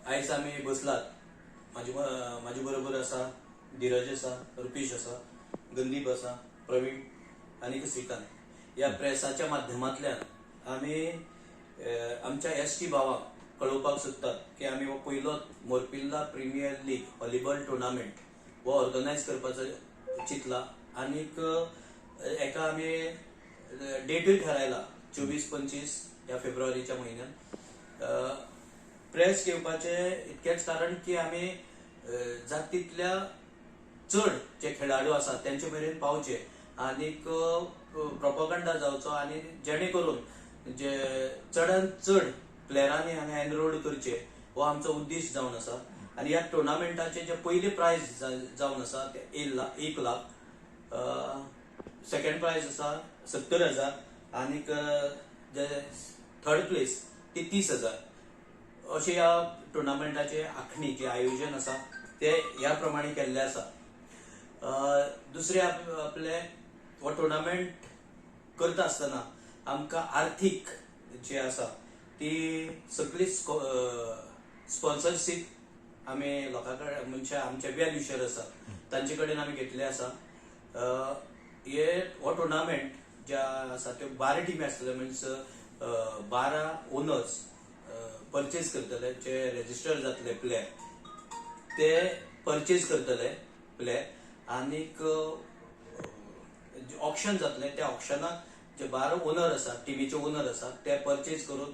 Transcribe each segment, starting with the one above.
आयज आमी बसलात माझे बरोबर आसा धीरज आसा, रुपेश आसा, गंदीप आसा, प्रवीण आणि श्रीकांत. या प्रेसाच्या माध्यमांतल्यान आमी आमच्या एसटी भावांक कळोवपाक सोदतात की आमी हो पयलो मोरपिल्ला प्रिमियर लीग व्हॉलीबॉल टुर्नामेंट हो ऑर्गनायज करपाचो चिंतला. आनीक एका आमी डेटूय थारायला 24-25 या फेब्रुवारीच्या म्हयन्यात. प्रेस घेवपाचे इतकेच कारण की आमी जात तितल्या चड जे खेळाडू आसात त्यांचे मेरेन पावचे आनीक प्रोपगंडा जावचो आनी जेणे करून जे चडांत चड प्लेयरांनी हांगा एनरोल करचे हो आमचो उद्देश जावन आसा. आनी ह्या टुर्नामेंटाचे जे पयले प्रायज जावन आसा ते 1 लाख, सेकंड प्रायज आसा 70,000 आनीक जे थर्ड प्लेस ती 30,000. अशें ह्या टुर्नामेंटाचे आखणी जे आयोजन आसा ते ह्या प्रमाणे केल्ले आसा. दुसरे आपले हो टुर्नामेंट करता आसतना आमकां आर्थीक जे आसा ती सगळी स्पॉन्सरशीप आमी लोकां कडेन म्हणजे आमचे वेल विशर आसा तांचे कडेन आमी घेतले आसा. हो टुर्नामेंट जे आसा त्यो 12 टिमी आसतले, मीन्स 12 ओनर्स परचेज करतले, जे रेजिस्टर जातले प्लेयर ते परचेज करतले प्लेयर आनीक ऑक्शन जातले. त्या ऑक्शनाक जे 12 ओनर आसा, टिमीचे ओनर आसा ते परचेज करून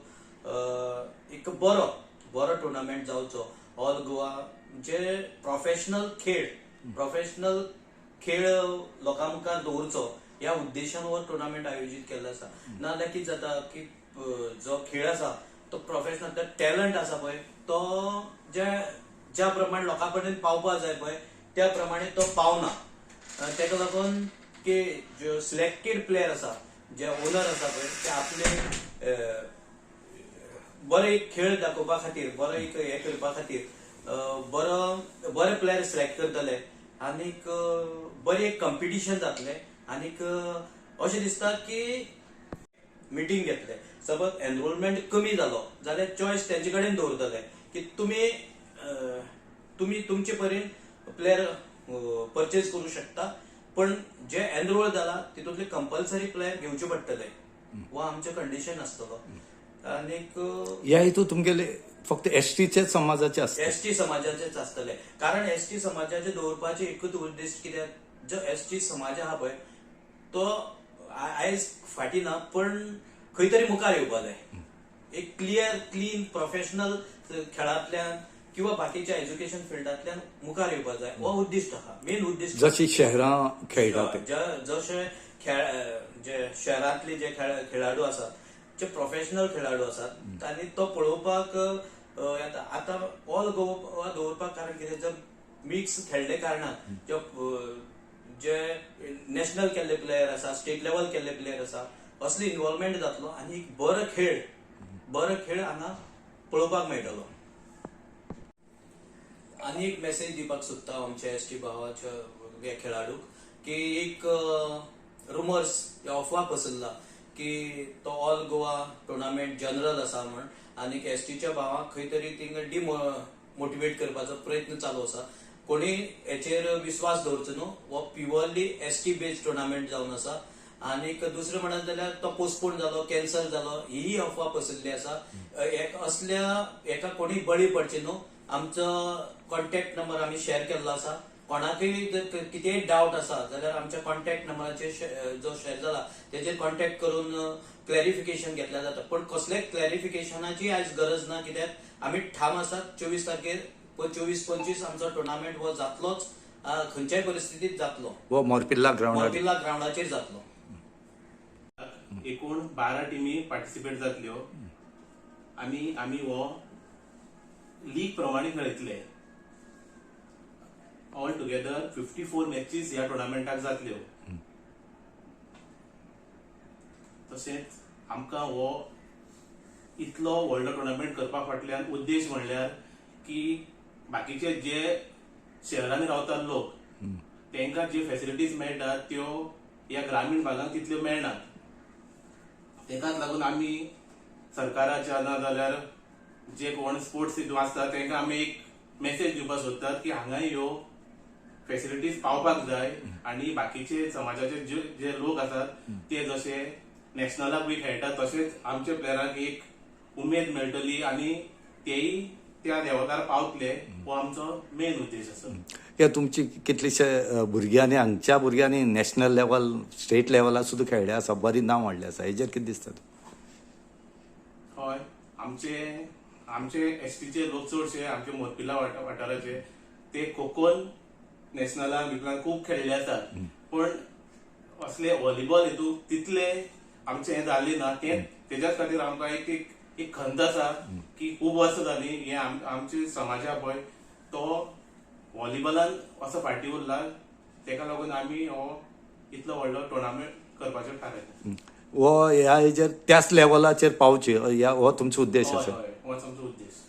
एक बरो टुर्नामेंट जावचो ऑल गोवा. जे प्रोफेशनल खेळ लोकां मुखार दवरचो ह्या उद्देशान हो टुर्नामेंट आयोजीत केल्लो आसा. नाजाल्यार कितें जाता की जो खेळ आसा तो प्रोफेशनल टॅलंट आसा पळय तो ज्या प्रमाणे लोकां पर्यंत पावपाक जाय पळय त्या प्रमाणे तो पावना. तेका लागून की जे सिलेक्टेड प्लेयर आसा, जे ओनर आसा पळय ते आपले बरे खेळ दाखोवपा खातीर, बरो एक हे करपा खातीर बरे प्लेयर सिलेक्ट करतले आनीक बरे एक कॉम्पिटिशन जातले. आनीक अशें दिसता की मिटींग घेतले. सपोज एनरोलमेंट कमी जालो जाल्यार चॉयस तेंचे कडेन दवरतले की तुम्ही तुमचे परेन प्लेयर परचेज करू शकता, पण जे एनरोल जाला तितूंतले कंपल्सरी प्लेयर घेवचे पडटले हो आमचे कंडिशन आसतलो. आनीक ह्या हितून तुमगेले फक्त एसटी समाजाचे असतात? एसटी समाजाचेच आसतले, कारण एसटी समाजाचे दवरपाचे एकूच उद्देश कित्याक जो एसटी समाज आहा पळय तो आयज फाटी ना, पण खंय तरी मुखार येवपा जाय. एक क्लीन प्रोफेशनल खेळांतल्यान किंवा बाकीच्या एज्युकेशन फिल्डांतल्यान मुखार येवपा जाय हो उद्दिश्ट आहा, मेन उद्दिश्ट. जशी शहरां खेळटात जशे जे शहरांतले जे खेळाडू आसात, जे प्रोफेशनल खेळाडू आसात आनी तो पळोवपाक आता ऑल गोवा दवरपाक कारण कितें जर मिक्स खेळले कारणान जे नॅशनल केल्ले प्लेयर आसा, स्टेट लेवल केल्ले प्लेयर आसा असली इन्वॉल्वमेंट जातलो आनी एक बरो खेळ हांगा पळोवपाक मेळटलो. आनी एक मेसेज दिवपाक सोदता आमच्या एसटी भावाच्या खेळाडूक की एक रुमर्स अफवा पसरला की तो ऑल गोवा टुर्नामेंट जनरल आसा म्हण आनी एसटीच्या भावांक खंय तरी थिंगा डिमोटिवेट करपाचो प्रयत्न चालू आसा. कोणी हेचेर विश्वास दवरचो न्हू. हो प्युअरली एसटी बेस्ड टुर्नामेंट जावन आसा. आनीक दुसरें म्हणत जाल्यार तो पोस्टपोन जालो, कॅन्सल जालो ही अफवा पसरली आसा. असल्या एका कोणी बळी पडचे न्हू. आमचो कॉन्टॅक्ट नंबर आमी शेअर केल्लो आसा. कोणाकय जर कितेंय डावट आसा जाल्यार आमच्या कॉन्टॅक्ट नंबराचेर जो शेअर जाला तेचेर कॉन्टॅक्ट करून क्लॅरिफिकेशन घेतल्या जाता. पण कसले क्लॅरिफिकेशनाची आयज गरज ना, कित्याक आमी ठाम आसात 24 तारखेर 24-25 आमचो टुर्नामेंट हो जातलोच, खंयच्याय परिस्थितीत जातलो. हो मोरपिल्ला ग्राउंडाचेर जातलो. एकूण 12 टिमी पार्टिसिपेट जातल्यो आनी आमी हो लीग प्रमाणे खेळटले. ऑल टुगेदर 54 मॅचीस ह्या टुर्नामेंटाक जातल्यो. तशेंच आमकां हो इतलो व्हडलो टुर्नामेंट करपा फाटल्यान उद्देश म्हणल्यार की बाकीचे जे शहरांनी रावतात लोक तांकां जे फॅसिलिटीज मेळटात त्यो ह्या ग्रामीण भागांत तितल्यो मेळनात. तेकाच लागून आमी सरकाराच्या ना जाल्यार जे कोण स्पोर्ट्स हितून आसता तांकां आमी एक मेसेज दिवपाक सोदतात की हांगा ह्यो फॅसिलिटीज पावपाक जाय आणि बाकीचे समाजाचे जे लोक आसात ते जसे नॅशनलाक बी खेळटात तशेंच आमच्या प्लेयरांक एक उमेद मेळटली आणि तेयी त्या देवतार पावतले हो आमचो मेन उद्देश आसा. या तुमची कितलेशे भुरग्यांनी हांगच्या भुरग्यांनी नॅशनल लेवल स्टेट लेवलार सुद्दां खेळ्ळे आसा, बरी नांव हाडलें आसा, हेजेर कितें दिसता? हय, आमचे एसटीचे लोक चडशे आमचे मोरपिला वाठाराचे ते कोकण नॅशनलाक बितलान खूब खेळ्ळे आसात, पण असले व्हॉलीबॉल हितून तितले आमचे हे जाल्ले ना. तेज्याच खातीर आमकां एक खंत आसा की खूब वर्सां जालीं हे आमचे समाजा पळय तो व्हॉलीबॉलान असो फाटीं उरला, तेका लागून आमी हो इतलो व्हडलो टुर्नामेंट करपाचें थारायलें. हो ह्या हेजेर त्याच लेवलाचेर पावचे हो तुमचो उद्देश हय आसा. हय, होच आमचो उद्देश.